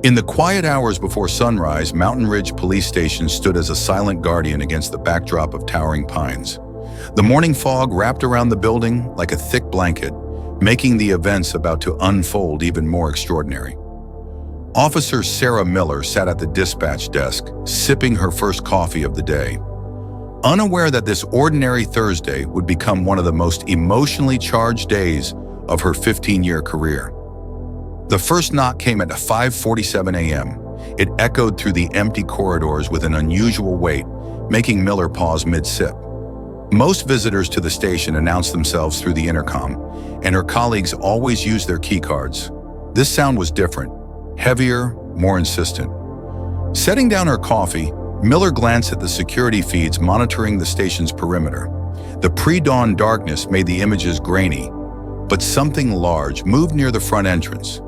In the quiet hours before sunrise, Mountain Ridge Police Station stood as a silent guardian against the backdrop of towering pines. The morning fog wrapped around the building like a thick blanket, making the events about to unfold even more extraordinary. Officer Sarah Miller sat at the dispatch desk, sipping her first coffee of the day. Unaware that this ordinary Thursday would become one of the most emotionally charged days of her 15-year career. The first knock came at 5:47 a.m. It echoed through the empty corridors with an unusual weight, making Miller pause mid-sip. Most visitors to the station announced themselves through the intercom, and her colleagues always used their keycards. This sound was different, heavier, more insistent. Setting down her coffee, Miller glanced at the security feeds monitoring the station's perimeter. The pre-dawn darkness made the images grainy, but something large moved near the front entrance.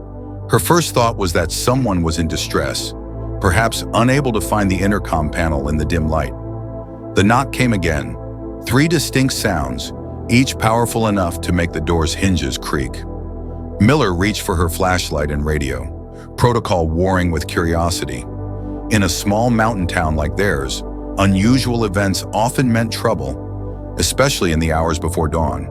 Her first thought was that someone was in distress, perhaps unable to find the intercom panel in the dim light. The knock came again, 3 distinct sounds, each powerful enough to make the door's hinges creak. Miller reached for her flashlight and radio, protocol warring with curiosity. In a small mountain town like theirs, unusual events often meant trouble, especially in the hours before dawn.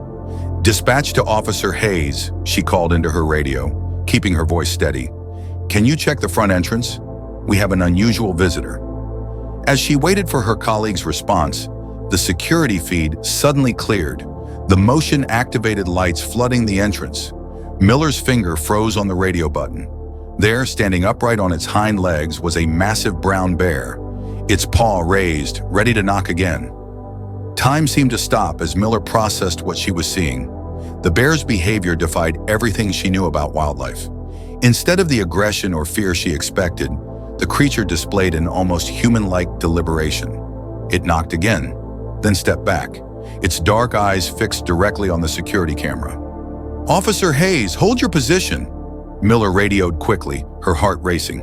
"Dispatch to Officer Hayes," she called into her radio, keeping her voice steady. "Can you check the front entrance? We have an unusual visitor." As she waited for her colleague's response, the security feed suddenly cleared, the motion-activated lights flooding the entrance. Miller's finger froze on the radio button. There, standing upright on its hind legs, was a massive brown bear, its paw raised, ready to knock again. Time seemed to stop as Miller processed what she was seeing. The bear's behavior defied everything she knew about wildlife. Instead of the aggression or fear she expected, the creature displayed an almost human-like deliberation. It knocked again, then stepped back, its dark eyes fixed directly on the security camera. "Officer Hayes, hold your position," Miller radioed quickly, her heart racing.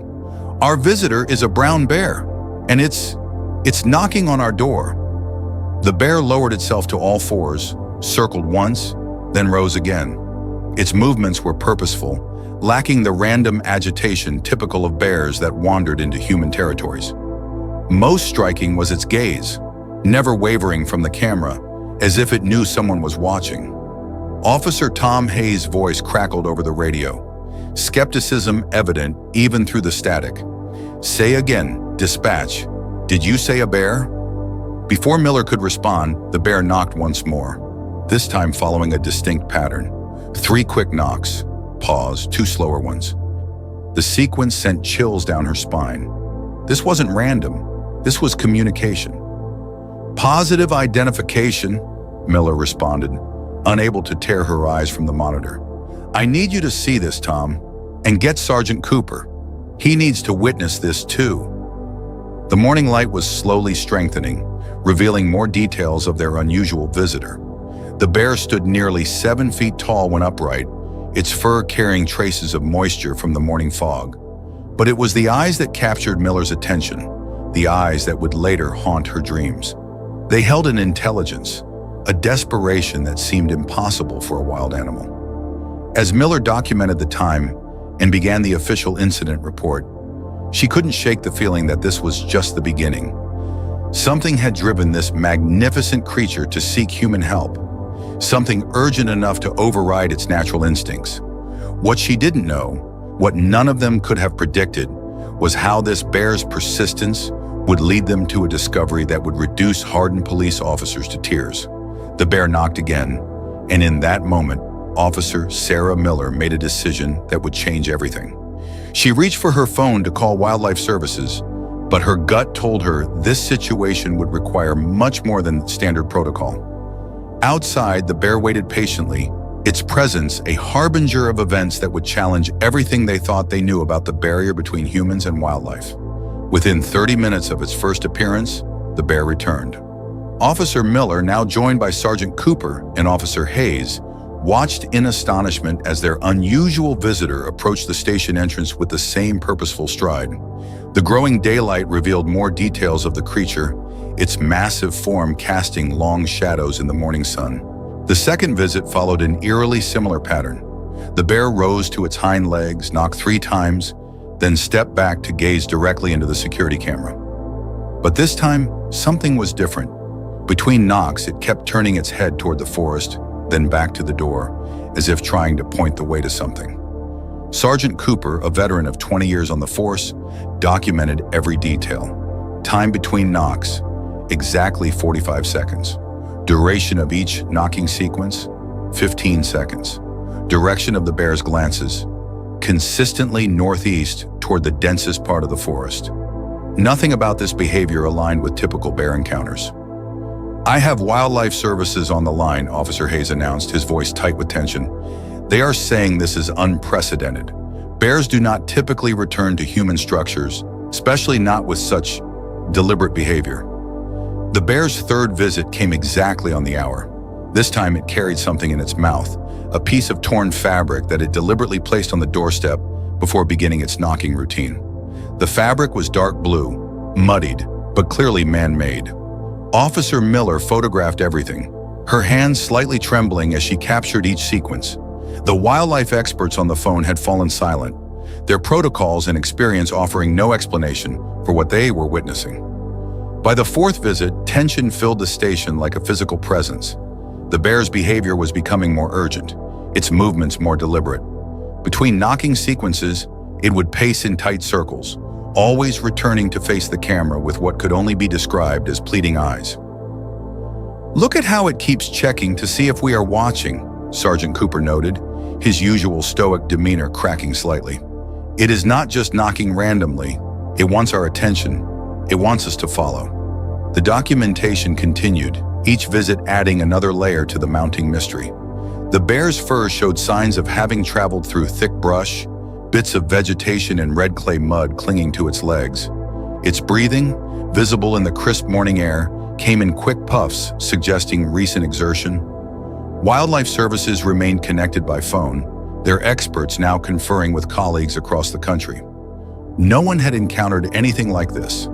"Our visitor is a brown bear, and it's knocking on our door." The bear lowered itself to all fours, circled once, then rose again. Its movements were purposeful, lacking the random agitation typical of bears that wandered into human territories. Most striking was its gaze, never wavering from the camera, as if it knew someone was watching. Officer Tom Hayes' voice crackled over the radio, skepticism evident even through the static. "Say again, dispatch. Did you say a bear?" Before Miller could respond, the bear knocked once more, this time following a distinct pattern. 3 quick knocks, pause, 2 slower ones. The sequence sent chills down her spine. This wasn't random. This was communication. "Positive identification," Miller responded, unable to tear her eyes from the monitor. "I need you to see this, Tom, and get Sergeant Cooper. He needs to witness this too." The morning light was slowly strengthening, revealing more details of their unusual visitor. The bear stood nearly 7 feet tall when upright, its fur carrying traces of moisture from the morning fog. But it was the eyes that captured Miller's attention, the eyes that would later haunt her dreams. They held an intelligence, a desperation that seemed impossible for a wild animal. As Miller documented the time and began the official incident report, she couldn't shake the feeling that this was just the beginning. Something had driven this magnificent creature to seek human help, something urgent enough to override its natural instincts. What she didn't know, what none of them could have predicted, was how this bear's persistence would lead them to a discovery that would reduce hardened police officers to tears. The bear knocked again, and in that moment, Officer Sarah Miller made a decision that would change everything. She reached for her phone to call Wildlife Services, but her gut told her this situation would require much more than standard protocol. Outside, the bear waited patiently, its presence a harbinger of events that would challenge everything they thought they knew about the barrier between humans and wildlife. Within 30 minutes of its first appearance, the bear returned. Officer Miller, now joined by Sergeant Cooper and Officer Hayes, watched in astonishment as their unusual visitor approached the station entrance with the same purposeful stride. The growing daylight revealed more details of the creature, its massive form casting long shadows in the morning sun. The second visit followed an eerily similar pattern. The bear rose to its hind legs, knocked 3 times, then stepped back to gaze directly into the security camera. But this time, something was different. Between knocks, it kept turning its head toward the forest, then back to the door, as if trying to point the way to something. Sergeant Cooper, a veteran of 20 years on the force, documented every detail. Time between knocks, exactly 45 seconds. Duration of each knocking sequence, 15 seconds. Direction of the bear's glances, consistently northeast toward the densest part of the forest. Nothing about this behavior aligned with typical bear encounters. "I have Wildlife Services on the line," Officer Hayes announced, his voice tight with tension. "They are saying this is unprecedented. Bears do not typically return to human structures, especially not with such deliberate behavior." The bear's third visit came exactly on the hour. This time it carried something in its mouth, a piece of torn fabric that it deliberately placed on the doorstep before beginning its knocking routine. The fabric was dark blue, muddied, but clearly man-made. Officer Miller photographed everything, her hands slightly trembling as she captured each sequence. The wildlife experts on the phone had fallen silent, their protocols and experience offering no explanation for what they were witnessing. By the fourth visit, tension filled the station like a physical presence. The bear's behavior was becoming more urgent, its movements more deliberate. Between knocking sequences, it would pace in tight circles, always returning to face the camera with what could only be described as pleading eyes. "Look at how it keeps checking to see if we are watching," Sergeant Cooper noted, his usual stoic demeanor cracking slightly. "It is not just knocking randomly. It wants our attention. It wants us to follow." The documentation continued, each visit adding another layer to the mounting mystery. The bear's fur showed signs of having traveled through thick brush, bits of vegetation and red clay mud clinging to its legs. Its breathing, visible in the crisp morning air, came in quick puffs, suggesting recent exertion. Wildlife Services remained connected by phone, their experts now conferring with colleagues across the country. No one had encountered anything like this.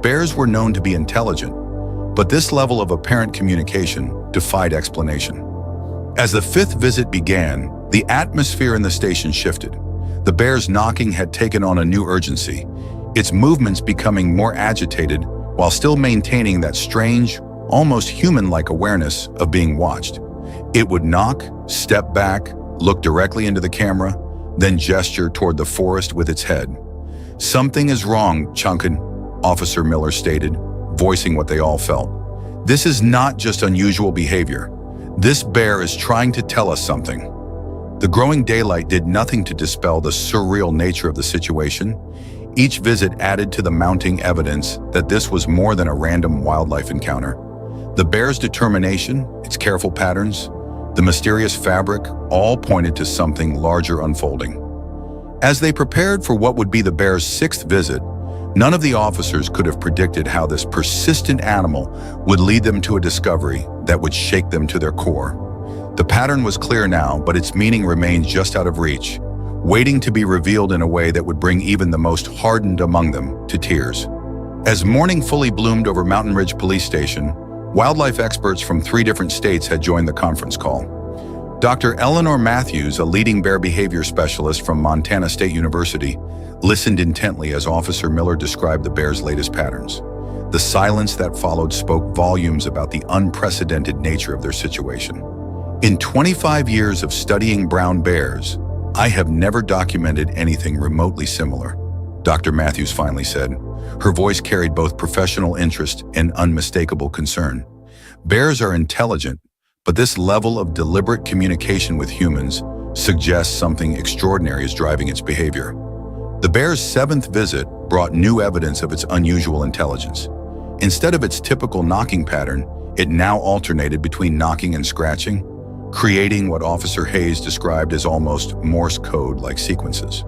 Bears were known to be intelligent, but this level of apparent communication defied explanation. As the fifth visit began, the atmosphere in the station shifted. The bear's knocking had taken on a new urgency, its movements becoming more agitated while still maintaining that strange, almost human-like awareness of being watched. It would knock, step back, look directly into the camera, then gesture toward the forest with its head. "Something is wrong, Chunkin," Officer Miller stated, voicing what they all felt. "This is not just unusual behavior. This bear is trying to tell us something." The growing daylight did nothing to dispel the surreal nature of the situation. Each visit added to the mounting evidence that this was more than a random wildlife encounter. The bear's determination, its careful patterns, the mysterious fabric, all pointed to something larger unfolding. As they prepared for what would be the bear's sixth visit, none of the officers could have predicted how this persistent animal would lead them to a discovery that would shake them to their core. The pattern was clear now, but its meaning remained just out of reach, waiting to be revealed in a way that would bring even the most hardened among them to tears. As morning fully bloomed over Mountain Ridge Police Station, wildlife experts from 3 different states had joined the conference call. Dr. Eleanor Matthews, a leading bear behavior specialist from Montana State University, listened intently as Officer Miller described the bear's latest patterns. The silence that followed spoke volumes about the unprecedented nature of their situation. "In 25 years of studying brown bears, I have never documented anything remotely similar," Dr. Matthews finally said. Her voice carried both professional interest and unmistakable concern. "Bears are intelligent, but this level of deliberate communication with humans suggests something extraordinary is driving its behavior." The bear's 7th visit brought new evidence of its unusual intelligence. Instead of its typical knocking pattern, it now alternated between knocking and scratching, creating what Officer Hayes described as almost Morse code-like sequences.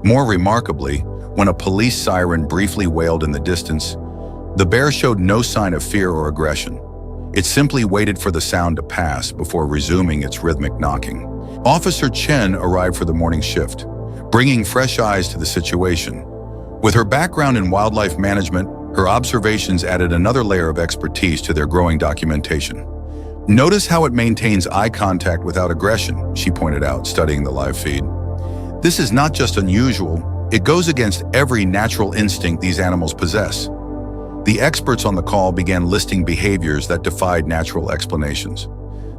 More remarkably, when a police siren briefly wailed in the distance, the bear showed no sign of fear or aggression. It simply waited for the sound to pass before resuming its rhythmic knocking. Officer Chen arrived for the morning shift, bringing fresh eyes to the situation. With her background in wildlife management, her observations added another layer of expertise to their growing documentation. "Notice how it maintains eye contact without aggression," she pointed out, studying the live feed. "This is not just unusual, It goes against every natural instinct these animals possess. The experts on the call began listing behaviors that defied natural explanations.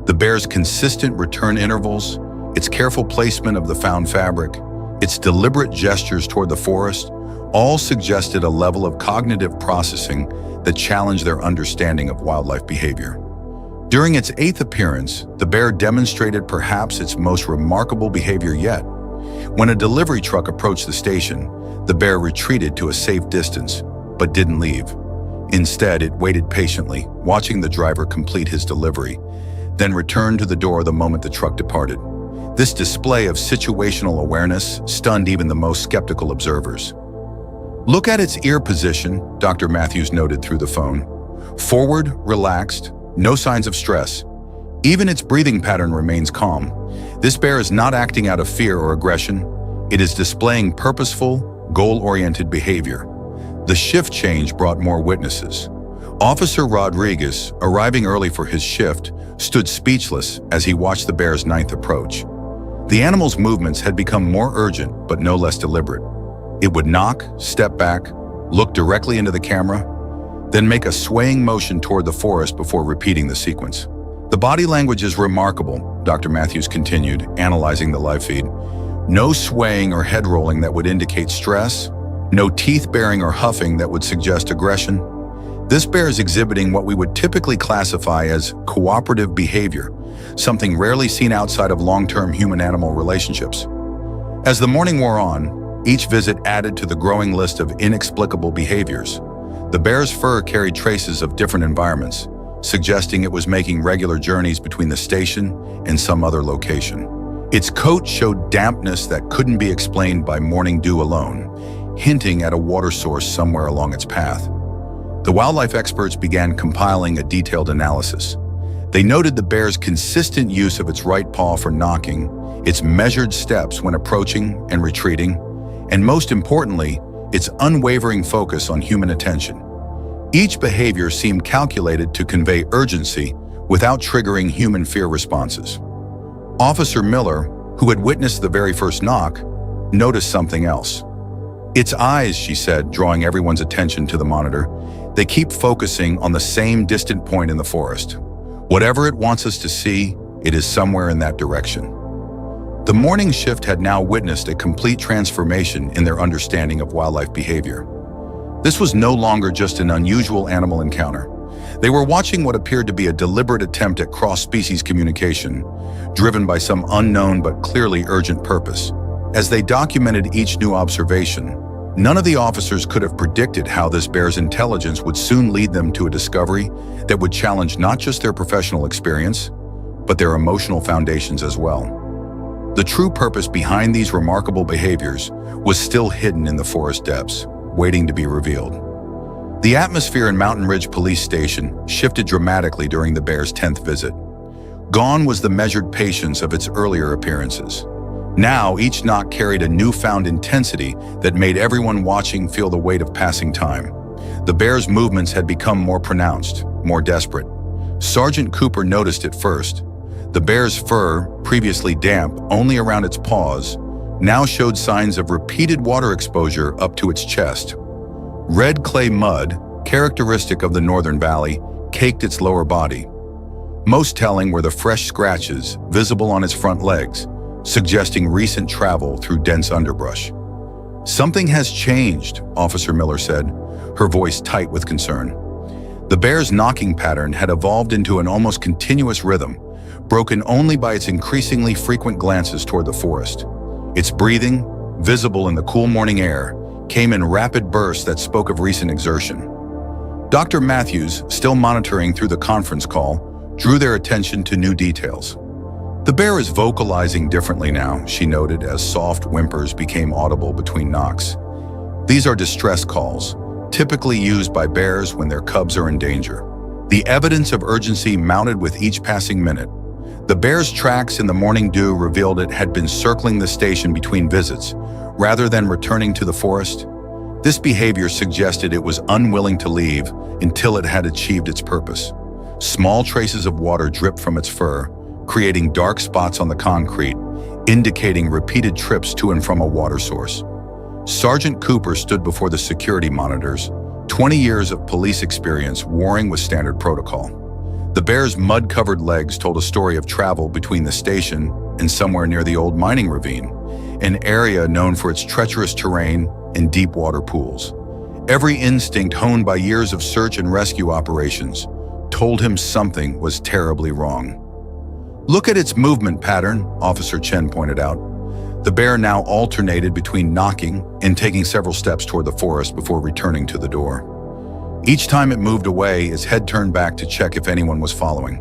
The bear's consistent return intervals, its careful placement of the found fabric, its deliberate gestures toward the forest, all suggested a level of cognitive processing that challenged their understanding of wildlife behavior. During its 8th appearance, the bear demonstrated perhaps its most remarkable behavior yet. When a delivery truck approached the station, the bear retreated to a safe distance, but didn't leave. Instead, it waited patiently, watching the driver complete his delivery, then returned to the door the moment the truck departed. This display of situational awareness stunned even the most skeptical observers. "Look at its ear position," Dr. Matthews noted through the phone. "Forward, relaxed, no signs of stress. Even its breathing pattern remains calm. This bear is not acting out of fear or aggression. It is displaying purposeful, goal-oriented behavior." The shift change brought more witnesses. Officer Rodriguez, arriving early for his shift, stood speechless as he watched the bear's 9th approach. The animal's movements had become more urgent, but no less deliberate. It would knock, step back, look directly into the camera, then make a swaying motion toward the forest before repeating the sequence. "The body language is remarkable," Dr. Matthews continued, analyzing the live feed. "No swaying or head rolling that would indicate stress, no teeth baring or huffing that would suggest aggression. This bear is exhibiting what we would typically classify as cooperative behavior, something rarely seen outside of long-term human-animal relationships." As the morning wore on, each visit added to the growing list of inexplicable behaviors. The bear's fur carried traces of different environments, suggesting it was making regular journeys between the station and some other location. Its coat showed dampness that couldn't be explained by morning dew alone, hinting at a water source somewhere along its path. The wildlife experts began compiling a detailed analysis. They noted the bear's consistent use of its right paw for knocking, its measured steps when approaching and retreating, and most importantly, its unwavering focus on human attention. Each behavior seemed calculated to convey urgency without triggering human fear responses. Officer Miller, who had witnessed the very first knock, noticed something else. "Its eyes," she said, drawing everyone's attention to the monitor, "they keep focusing on the same distant point in the forest. Whatever it wants us to see, it is somewhere in that direction." The morning shift had now witnessed a complete transformation in their understanding of wildlife behavior. This was no longer just an unusual animal encounter. They were watching what appeared to be a deliberate attempt at cross-species communication, driven by some unknown but clearly urgent purpose. As they documented each new observation, none of the officers could have predicted how this bear's intelligence would soon lead them to a discovery that would challenge not just their professional experience, but their emotional foundations as well. The true purpose behind these remarkable behaviors was still hidden in the forest depths, waiting to be revealed. The atmosphere in Mountain Ridge Police Station shifted dramatically during the bear's 10th visit. Gone was the measured patience of its earlier appearances. Now, each knock carried a newfound intensity that made everyone watching feel the weight of passing time. The bear's movements had become more pronounced, more desperate. Sergeant Cooper noticed it first. The bear's fur, previously damp only around its paws, now showed signs of repeated water exposure up to its chest. Red clay mud, characteristic of the Northern Valley, caked its lower body. Most telling were the fresh scratches visible on its front legs, suggesting recent travel through dense underbrush. "Something has changed," Officer Miller said, her voice tight with concern. The bear's knocking pattern had evolved into an almost continuous rhythm, broken only by its increasingly frequent glances toward the forest. Its breathing, visible in the cool morning air, came in rapid bursts that spoke of recent exertion. Dr. Matthews, still monitoring through the conference call, drew their attention to new details. "The bear is vocalizing differently now," she noted as soft whimpers became audible between knocks. "These are distress calls, typically used by bears when their cubs are in danger." The evidence of urgency mounted with each passing minute. The bear's tracks in the morning dew revealed it had been circling the station between visits, rather than returning to the forest. This behavior suggested it was unwilling to leave until it had achieved its purpose. Small traces of water dripped from its fur, creating dark spots on the concrete, indicating repeated trips to and from a water source. Sergeant Cooper stood before the security monitors, 20 years of police experience warring with standard protocol. The bear's mud-covered legs told a story of travel between the station and somewhere near the old mining ravine, an area known for its treacherous terrain and deep water pools. Every instinct honed by years of search and rescue operations told him something was terribly wrong. "Look at its movement pattern," Officer Chen pointed out. The bear now alternated between knocking and taking several steps toward the forest before returning to the door. Each time it moved away, its head turned back to check if anyone was following.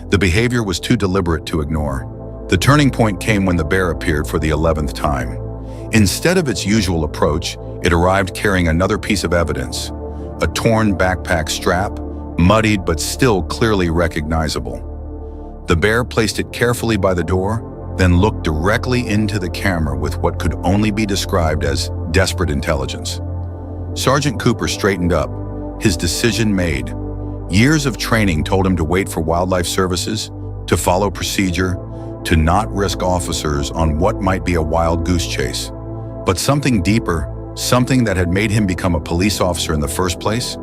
The behavior was too deliberate to ignore. The turning point came when the bear appeared for the 11th time. Instead of its usual approach, it arrived carrying another piece of evidence, a torn backpack strap, muddied but still clearly recognizable. The bear placed it carefully by the door, then looked directly into the camera with what could only be described as desperate intelligence. Sergeant Cooper straightened up, his decision made. Years of training told him to wait for wildlife services, to follow procedure, to not risk officers on what might be a wild goose chase. But something deeper, something that had made him become a police officer in the first place,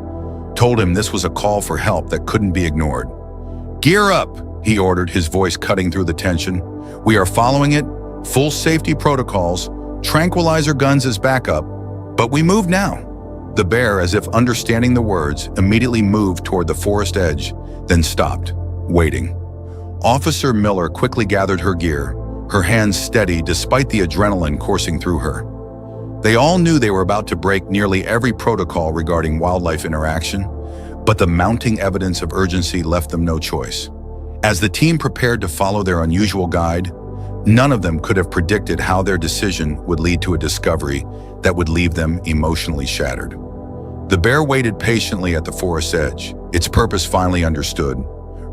told him this was a call for help that couldn't be ignored. "Gear up," he ordered, his voice cutting through the tension. "We are following it, full safety protocols, tranquilizer guns as backup, but we move now." The bear, as if understanding the words, immediately moved toward the forest edge, then stopped, waiting. Officer Miller quickly gathered her gear, her hands steady despite the adrenaline coursing through her. They all knew they were about to break nearly every protocol regarding wildlife interaction, but the mounting evidence of urgency left them no choice. As the team prepared to follow their unusual guide, none of them could have predicted how their decision would lead to a discovery that would leave them emotionally shattered. The bear waited patiently at the forest's edge, its purpose finally understood,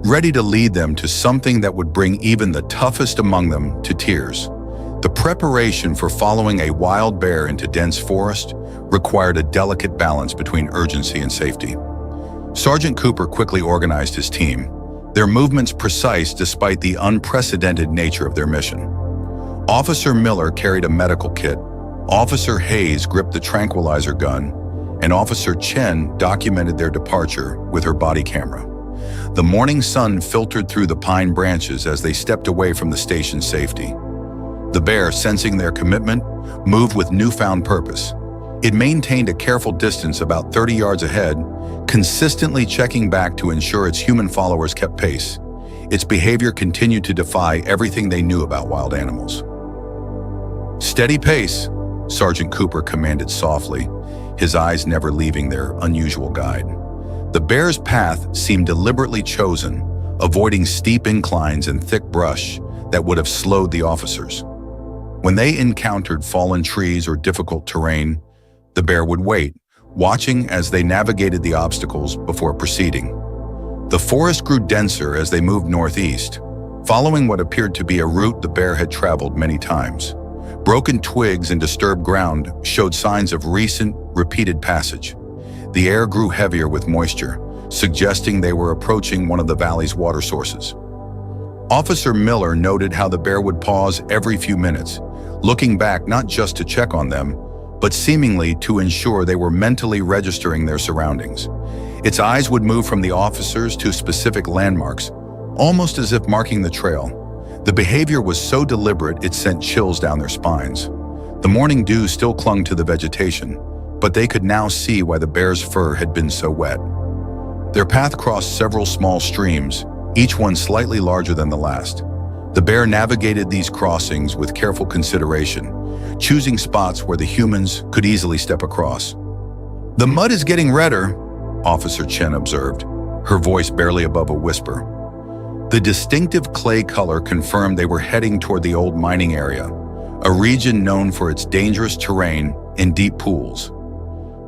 ready to lead them to something that would bring even the toughest among them to tears. The preparation for following a wild bear into dense forest required a delicate balance between urgency and safety. Sergeant Cooper quickly organized his team, their movements precise despite the unprecedented nature of their mission. Officer Miller carried a medical kit, Officer Hayes gripped the tranquilizer gun, and Officer Chen documented their departure with her body camera. The morning sun filtered through the pine branches as they stepped away from the station's safety. The bear, sensing their commitment, moved with newfound purpose. It maintained a careful distance about 30 yards ahead, consistently checking back to ensure its human followers kept pace. Its behavior continued to defy everything they knew about wild animals. "Steady pace," Sergeant Cooper commanded softly, his eyes never leaving their unusual guide. The bear's path seemed deliberately chosen, avoiding steep inclines and thick brush that would have slowed the officers. When they encountered fallen trees or difficult terrain, the bear would wait, watching as they navigated the obstacles before proceeding. The forest grew denser as they moved northeast, following what appeared to be a route the bear had traveled many times. Broken twigs and disturbed ground showed signs of recent, repeated passage. The air grew heavier with moisture, suggesting they were approaching one of the valley's water sources. Officer Miller noted how the bear would pause every few minutes, looking back not just to check on them, but seemingly to ensure they were mentally registering their surroundings. Its eyes would move from the officers to specific landmarks, almost as if marking the trail. The behavior was so deliberate it sent chills down their spines. The morning dew still clung to the vegetation, but they could now see why the bear's fur had been so wet. Their path crossed several small streams, each one slightly larger than the last. The bear navigated these crossings with careful consideration, choosing spots where the humans could easily step across. "The mud is getting redder," Officer Chen observed, her voice barely above a whisper. The distinctive clay color confirmed they were heading toward the old mining area, a region known for its dangerous terrain and deep pools.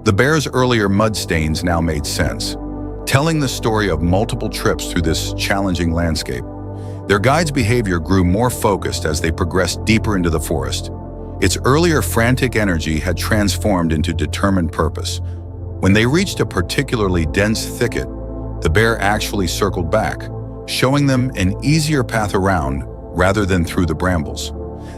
The bear's earlier mud stains now made sense, telling the story of multiple trips through this challenging landscape. Their guide's behavior grew more focused as they progressed deeper into the forest. Its earlier frantic energy had transformed into determined purpose. When they reached a particularly dense thicket, the bear actually circled back, showing them an easier path around rather than through the brambles.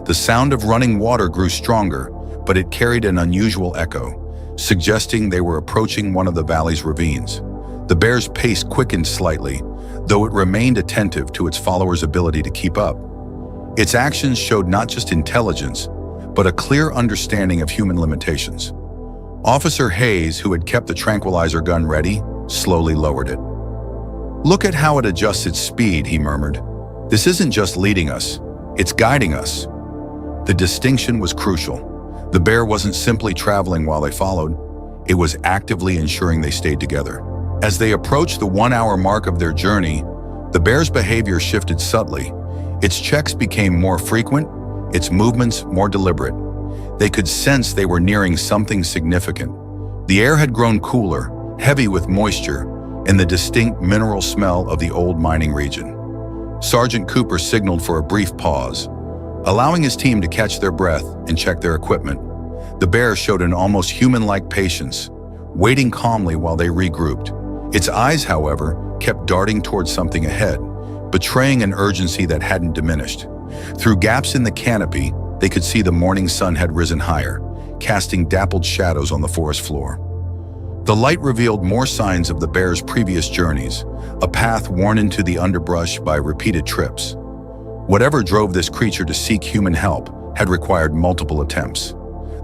The sound of running water grew stronger, but it carried an unusual echo, suggesting they were approaching one of the valley's ravines. The bear's pace quickened slightly, though it remained attentive to its followers' ability to keep up. Its actions showed not just intelligence, but a clear understanding of human limitations. Officer Hayes, who had kept the tranquilizer gun ready, slowly lowered it. "Look at how it adjusts its speed," he murmured. "This isn't just leading us, it's guiding us." The distinction was crucial. The bear wasn't simply traveling while they followed, it was actively ensuring they stayed together. As they approached the 1-hour mark of their journey, the bear's behavior shifted subtly. Its checks became more frequent, its movements more deliberate. They could sense they were nearing something significant. The air had grown cooler, heavy with moisture, and the distinct mineral smell of the old mining region. Sergeant Cooper signaled for a brief pause, allowing his team to catch their breath and check their equipment. The bear showed an almost human-like patience, waiting calmly while they regrouped. Its eyes, however, kept darting towards something ahead, betraying an urgency that hadn't diminished. Through gaps in the canopy, they could see the morning sun had risen higher, casting dappled shadows on the forest floor. The light revealed more signs of the bear's previous journeys, a path worn into the underbrush by repeated trips. Whatever drove this creature to seek human help had required multiple attempts.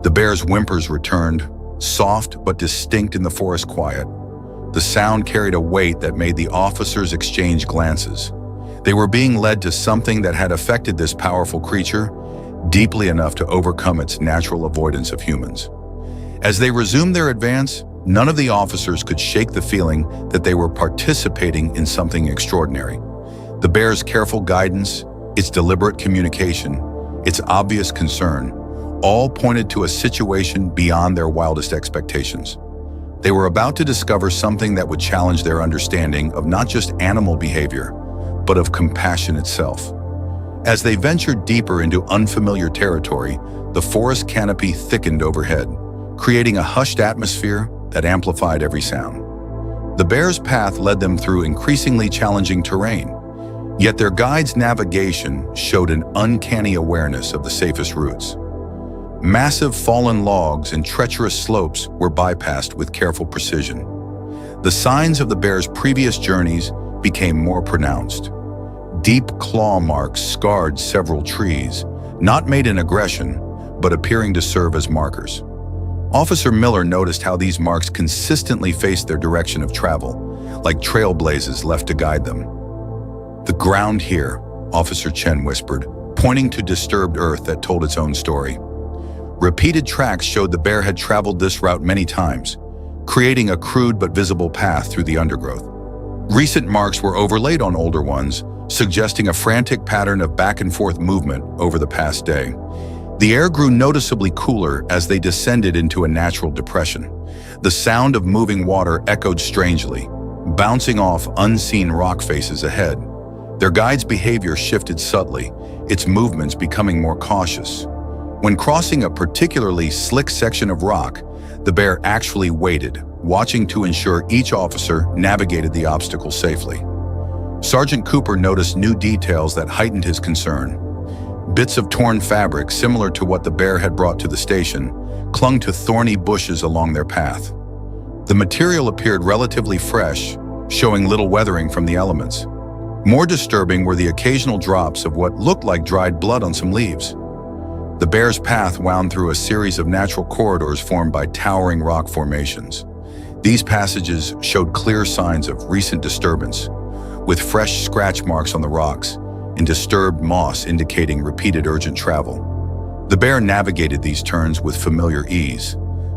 The bear's whimpers returned, soft but distinct in the forest quiet. The sound carried a weight that made the officers exchange glances. They were being led to something that had affected this powerful creature deeply enough to overcome its natural avoidance of humans. As they resumed their advance, none of the officers could shake the feeling that they were participating in something extraordinary. The bear's careful guidance, its deliberate communication, its obvious concern, all pointed to a situation beyond their wildest expectations. They were about to discover something that would challenge their understanding of not just animal behavior, but of compassion itself. As they ventured deeper into unfamiliar territory, the forest canopy thickened overhead, creating a hushed atmosphere that amplified every sound. The bear's path led them through increasingly challenging terrain, yet their guide's navigation showed an uncanny awareness of the safest routes. Massive fallen logs and treacherous slopes were bypassed with careful precision. The signs of the bear's previous journeys became more pronounced. Deep claw marks scarred several trees, not made in aggression, but appearing to serve as markers. Officer Miller noticed how these marks consistently faced their direction of travel, like trailblazes left to guide them. "The ground here," Officer Chen whispered, pointing to disturbed earth that told its own story. Repeated tracks showed the bear had traveled this route many times, creating a crude but visible path through the undergrowth. Recent marks were overlaid on older ones, suggesting a frantic pattern of back-and-forth movement over the past day. The air grew noticeably cooler as they descended into a natural depression. The sound of moving water echoed strangely, bouncing off unseen rock faces ahead. Their guide's behavior shifted subtly, its movements becoming more cautious. When crossing a particularly slick section of rock, the bear actually waited, watching to ensure each officer navigated the obstacle safely. Sergeant Cooper noticed new details that heightened his concern. Bits of torn fabric, similar to what the bear had brought to the station, clung to thorny bushes along their path. The material appeared relatively fresh, showing little weathering from the elements. More disturbing were the occasional drops of what looked like dried blood on some leaves. The bear's path wound through a series of natural corridors formed by towering rock formations. These passages showed clear signs of recent disturbance, with fresh scratch marks on the rocks and disturbed moss indicating repeated urgent travel. The bear navigated these turns with familiar ease,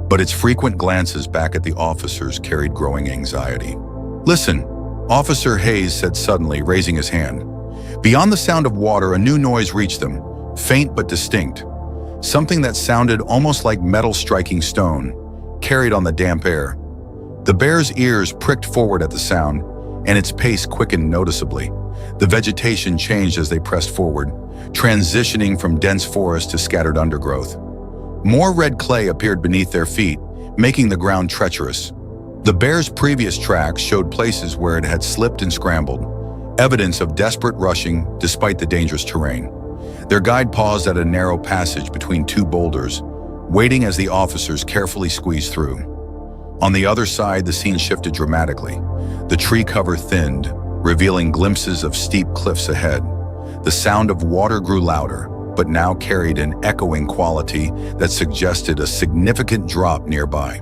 but its frequent glances back at the officers carried growing anxiety. "Listen," Officer Hayes said suddenly, raising his hand. Beyond the sound of water, a new noise reached them, faint but distinct. Something that sounded almost like metal striking stone, carried on the damp air. The bear's ears pricked forward at the sound, and its pace quickened noticeably. The vegetation changed as they pressed forward, transitioning from dense forest to scattered undergrowth. More red clay appeared beneath their feet, making the ground treacherous. The bear's previous tracks showed places where it had slipped and scrambled, evidence of desperate rushing despite the dangerous terrain. Their guide paused at a narrow passage between two boulders, waiting as the officers carefully squeezed through. On the other side, the scene shifted dramatically. The tree cover thinned, revealing glimpses of steep cliffs ahead. The sound of water grew louder, but now carried an echoing quality that suggested a significant drop nearby.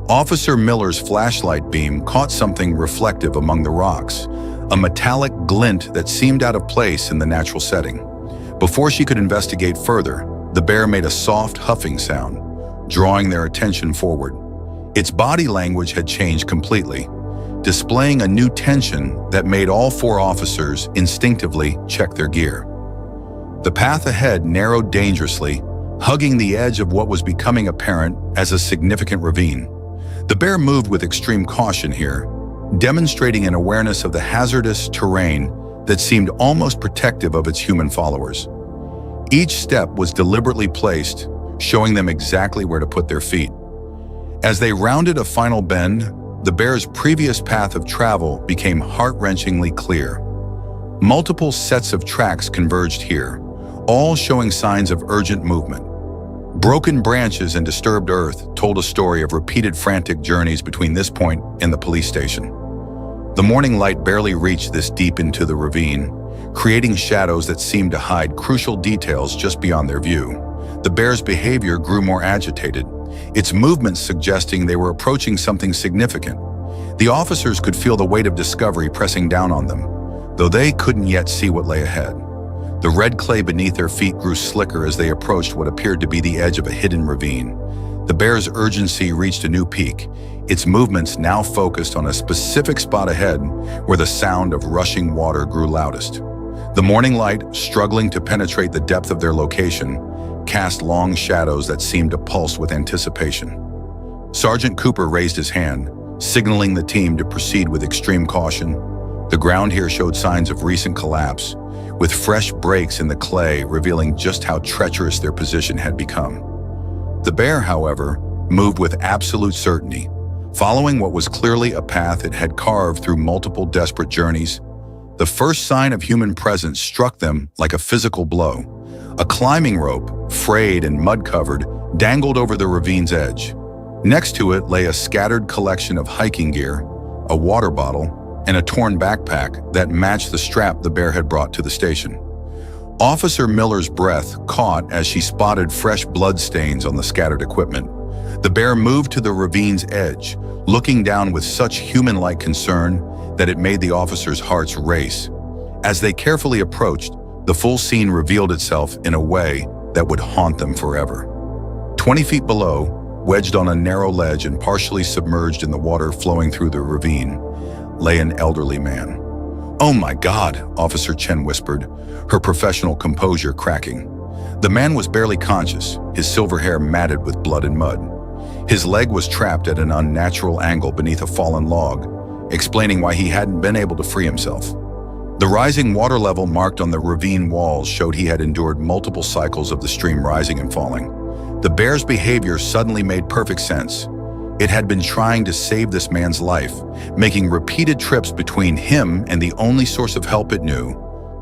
Officer Miller's flashlight beam caught something reflective among the rocks, a metallic glint that seemed out of place in the natural setting. Before she could investigate further, the bear made a soft huffing sound, drawing their attention forward. Its body language had changed completely, displaying a new tension that made all four officers instinctively check their gear. The path ahead narrowed dangerously, hugging the edge of what was becoming apparent as a significant ravine. The bear moved with extreme caution here, demonstrating an awareness of the hazardous terrain that seemed almost protective of its human followers. Each step was deliberately placed, showing them exactly where to put their feet. As they rounded a final bend, the bear's previous path of travel became heart-wrenchingly clear. Multiple sets of tracks converged here, all showing signs of urgent movement. Broken branches and disturbed earth told a story of repeated frantic journeys between this point and the police station. The morning light barely reached this deep into the ravine, creating shadows that seemed to hide crucial details just beyond their view. The bear's behavior grew more agitated, its movements suggesting they were approaching something significant. The officers could feel the weight of discovery pressing down on them, though they couldn't yet see what lay ahead. The red clay beneath their feet grew slicker as they approached what appeared to be the edge of a hidden ravine. The bear's urgency reached a new peak, its movements now focused on a specific spot ahead where the sound of rushing water grew loudest. The morning light, struggling to penetrate the depth of their location, cast long shadows that seemed to pulse with anticipation. Sergeant Cooper raised his hand, signaling the team to proceed with extreme caution. The ground here showed signs of recent collapse, with fresh breaks in the clay revealing just how treacherous their position had become. The bear, however, moved with absolute certainty, following what was clearly a path it had carved through multiple desperate journeys. The first sign of human presence struck them like a physical blow. A climbing rope, frayed and mud-covered, dangled over the ravine's edge. Next to it lay a scattered collection of hiking gear, a water bottle, and a torn backpack that matched the strap the bear had brought to the station. Officer Miller's breath caught as she spotted fresh blood stains on the scattered equipment. The bear moved to the ravine's edge, looking down with such human-like concern that it made the officers' hearts race. As they carefully approached, the full scene revealed itself in a way that would haunt them forever. 20 feet below, wedged on a narrow ledge and partially submerged in the water flowing through the ravine, lay an elderly man. "Oh my God," Officer Chen whispered, her professional composure cracking. The man was barely conscious, his silver hair matted with blood and mud. His leg was trapped at an unnatural angle beneath a fallen log, explaining why he hadn't been able to free himself. The rising water level marked on the ravine walls showed he had endured multiple cycles of the stream rising and falling. The bear's behavior suddenly made perfect sense. It had been trying to save this man's life, making repeated trips between him and the only source of help it knew,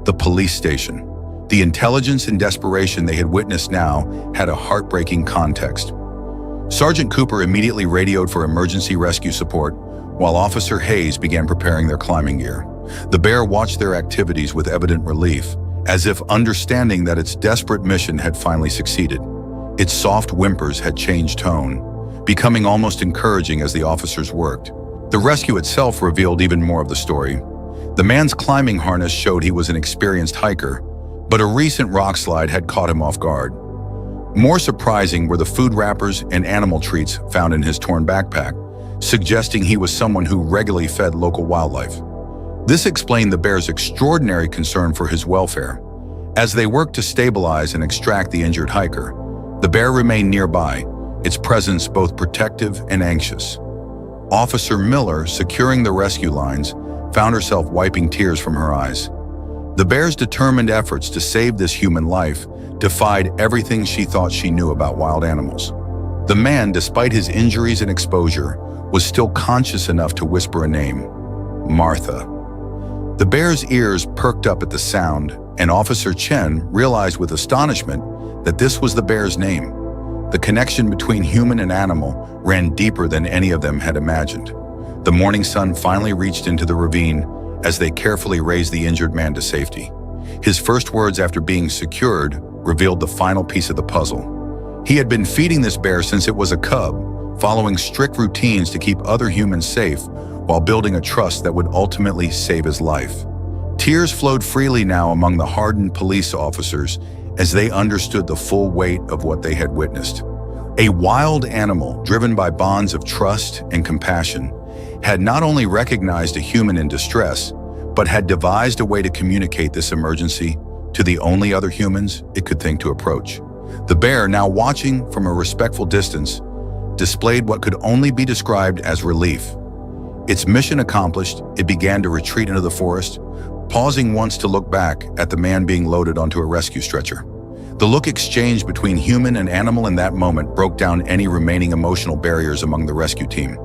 the police station. The intelligence and desperation they had witnessed now had a heartbreaking context. Sergeant Cooper immediately radioed for emergency rescue support, while Officer Hayes began preparing their climbing gear. The bear watched their activities with evident relief, as if understanding that its desperate mission had finally succeeded. Its soft whimpers had changed tone, becoming almost encouraging as the officers worked. The rescue itself revealed even more of the story. The man's climbing harness showed he was an experienced hiker, but a recent rock slide had caught him off guard. More surprising were the food wrappers and animal treats found in his torn backpack, suggesting he was someone who regularly fed local wildlife. This explained the bear's extraordinary concern for his welfare. As they worked to stabilize and extract the injured hiker, the bear remained nearby, its presence both protective and anxious. Officer Miller, securing the rescue lines, found herself wiping tears from her eyes. The bear's determined efforts to save this human life defied everything she thought she knew about wild animals. The man, despite his injuries and exposure, was still conscious enough to whisper a name: Martha. The bear's ears perked up at the sound, and Officer Chen realized with astonishment that this was the bear's name. The connection between human and animal ran deeper than any of them had imagined. The morning sun finally reached into the ravine as they carefully raised the injured man to safety. His first words after being secured revealed the final piece of the puzzle. He had been feeding this bear since it was a cub, following strict routines to keep other humans safe while building a trust that would ultimately save his life. Tears flowed freely now among the hardened police officers as they understood the full weight of what they had witnessed. A wild animal, driven by bonds of trust and compassion, had not only recognized a human in distress, but had devised a way to communicate this emergency to the only other humans it could think to approach. The bear, now watching from a respectful distance, displayed what could only be described as relief. Its mission accomplished, it began to retreat into the forest, pausing once to look back at the man being loaded onto a rescue stretcher. The look exchanged between human and animal in that moment broke down any remaining emotional barriers among the rescue team.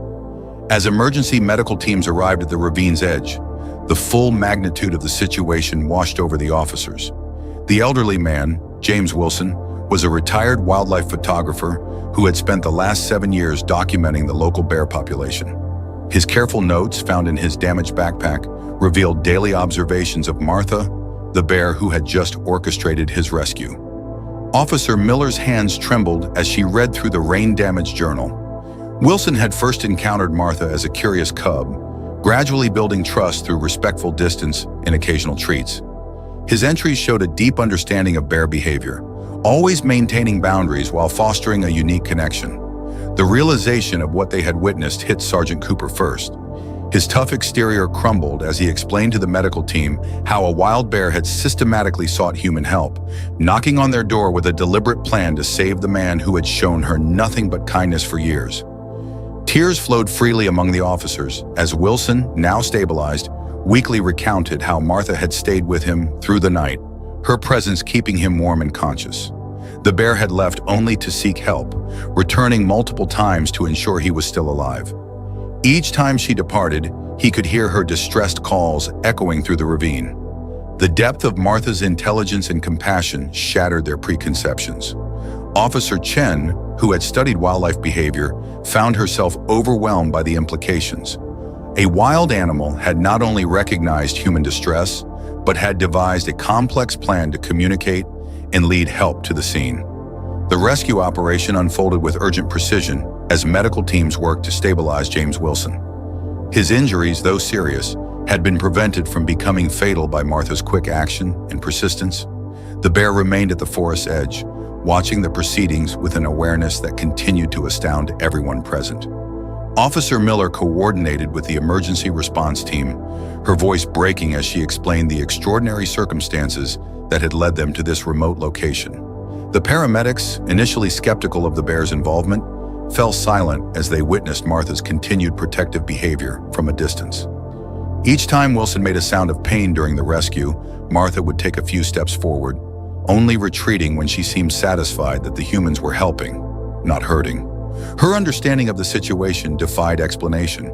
As emergency medical teams arrived at the ravine's edge, the full magnitude of the situation washed over the officers. The elderly man, James Wilson, was a retired wildlife photographer who had spent the last 7 years documenting the local bear population. His careful notes, found in his damaged backpack, revealed daily observations of Martha, the bear who had just orchestrated his rescue. Officer Miller's hands trembled as she read through the rain-damaged journal. Wilson had first encountered Martha as a curious cub, gradually building trust through respectful distance and occasional treats. His entries showed a deep understanding of bear behavior, always maintaining boundaries while fostering a unique connection. The realization of what they had witnessed hit Sergeant Cooper first. His tough exterior crumbled as he explained to the medical team how a wild bear had systematically sought human help, knocking on their door with a deliberate plan to save the man who had shown her nothing but kindness for years. Tears flowed freely among the officers as Wilson, now stabilized, weakly recounted how Martha had stayed with him through the night, her presence keeping him warm and conscious. The bear had left only to seek help, returning multiple times to ensure he was still alive. Each time she departed, he could hear her distressed calls echoing through the ravine. The depth of Martha's intelligence and compassion shattered their preconceptions. Officer Chen, who had studied wildlife behavior, found herself overwhelmed by the implications. A wild animal had not only recognized human distress, but had devised a complex plan to communicate and lead help to the scene. The rescue operation unfolded with urgent precision as medical teams worked to stabilize James Wilson. His injuries, though serious, had been prevented from becoming fatal by Martha's quick action and persistence. The bear remained at the forest's edge, watching the proceedings with an awareness that continued to astound everyone present. Officer Miller coordinated with the emergency response team, her voice breaking as she explained the extraordinary circumstances that had led them to this remote location. The paramedics, initially skeptical of the bear's involvement, fell silent as they witnessed Martha's continued protective behavior from a distance. Each time Wilson made a sound of pain during the rescue, Martha would take a few steps forward, only retreating when she seemed satisfied that the humans were helping, not hurting. Her understanding of the situation defied explanation,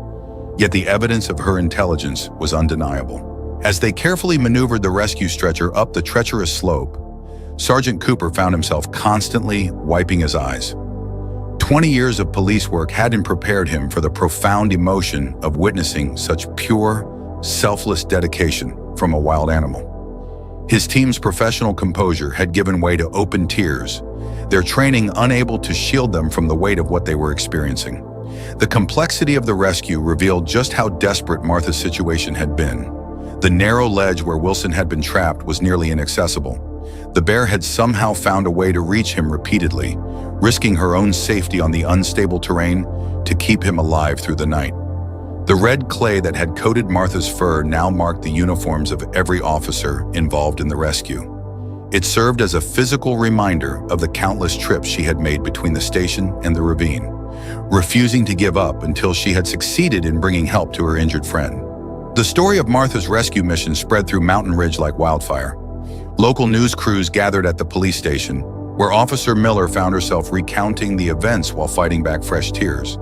yet the evidence of her intelligence was undeniable. As they carefully maneuvered the rescue stretcher up the treacherous slope, Sergeant Cooper found himself constantly wiping his eyes. 20 years of police work hadn't prepared him for the profound emotion of witnessing such pure, selfless dedication from a wild animal. His team's professional composure had given way to open tears, their training unable to shield them from the weight of what they were experiencing. The complexity of the rescue revealed just how desperate Martha's situation had been. The narrow ledge where Wilson had been trapped was nearly inaccessible. The bear had somehow found a way to reach him repeatedly, risking her own safety on the unstable terrain to keep him alive through the night. The red clay that had coated Martha's fur now marked the uniforms of every officer involved in the rescue. It served as a physical reminder of the countless trips she had made between the station and the ravine, refusing to give up until she had succeeded in bringing help to her injured friend. The story of Martha's rescue mission spread through Mountain Ridge like wildfire. Local news crews gathered at the police station, where Officer Miller found herself recounting the events while fighting back fresh tears.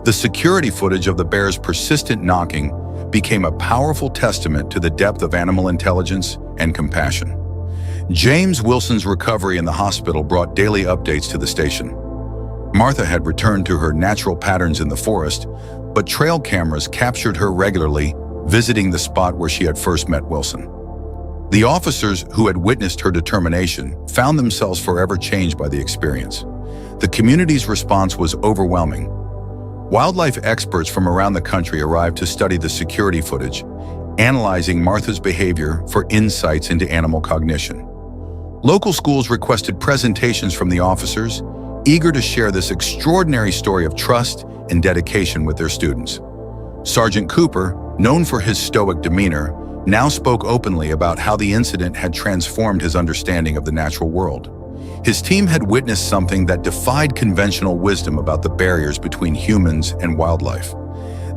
The security footage of the bear's persistent knocking became a powerful testament to the depth of animal intelligence and compassion. James Wilson's recovery in the hospital brought daily updates to the station. Martha had returned to her natural patterns in the forest, but trail cameras captured her regularly, visiting the spot where she had first met Wilson. The officers who had witnessed her determination found themselves forever changed by the experience. The community's response was overwhelming. Wildlife experts from around the country arrived to study the security footage, analyzing Martha's behavior for insights into animal cognition. Local schools requested presentations from the officers, eager to share this extraordinary story of trust and dedication with their students. Sergeant Cooper, known for his stoic demeanor, now spoke openly about how the incident had transformed his understanding of the natural world. His team had witnessed something that defied conventional wisdom about the barriers between humans and wildlife.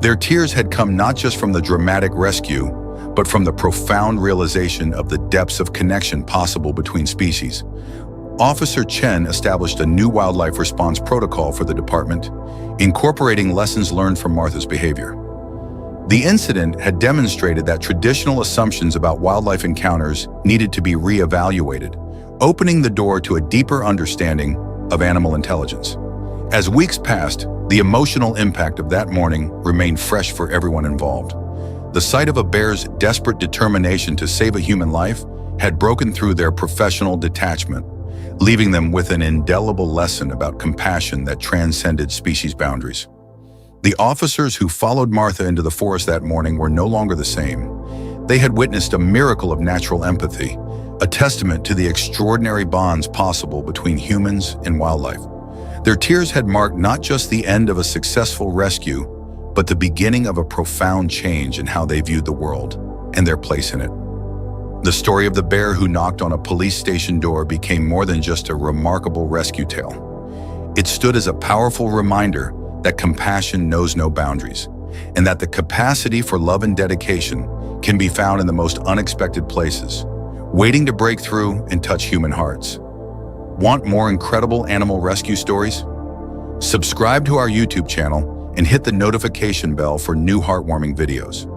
Their tears had come not just from the dramatic rescue, but from the profound realization of the depths of connection possible between species. Officer Chen established a new wildlife response protocol for the department, incorporating lessons learned from Martha's behavior. The incident had demonstrated that traditional assumptions about wildlife encounters needed to be re-evaluated, opening the door to a deeper understanding of animal intelligence. As weeks passed, the emotional impact of that morning remained fresh for everyone involved. The sight of a bear's desperate determination to save a human life had broken through their professional detachment, leaving them with an indelible lesson about compassion that transcended species boundaries. The officers who followed Martha into the forest that morning were no longer the same. They had witnessed a miracle of natural empathy, a testament to the extraordinary bonds possible between humans and wildlife. Their tears had marked not just the end of a successful rescue, but the beginning of a profound change in how they viewed the world and their place in it. The story of the bear who knocked on a police station door became more than just a remarkable rescue tale. It stood as a powerful reminder that compassion knows no boundaries, and that the capacity for love and dedication can be found in the most unexpected places, waiting to break through and touch human hearts. Want more incredible animal rescue stories? Subscribe to our YouTube channel and hit the notification bell for new heartwarming videos.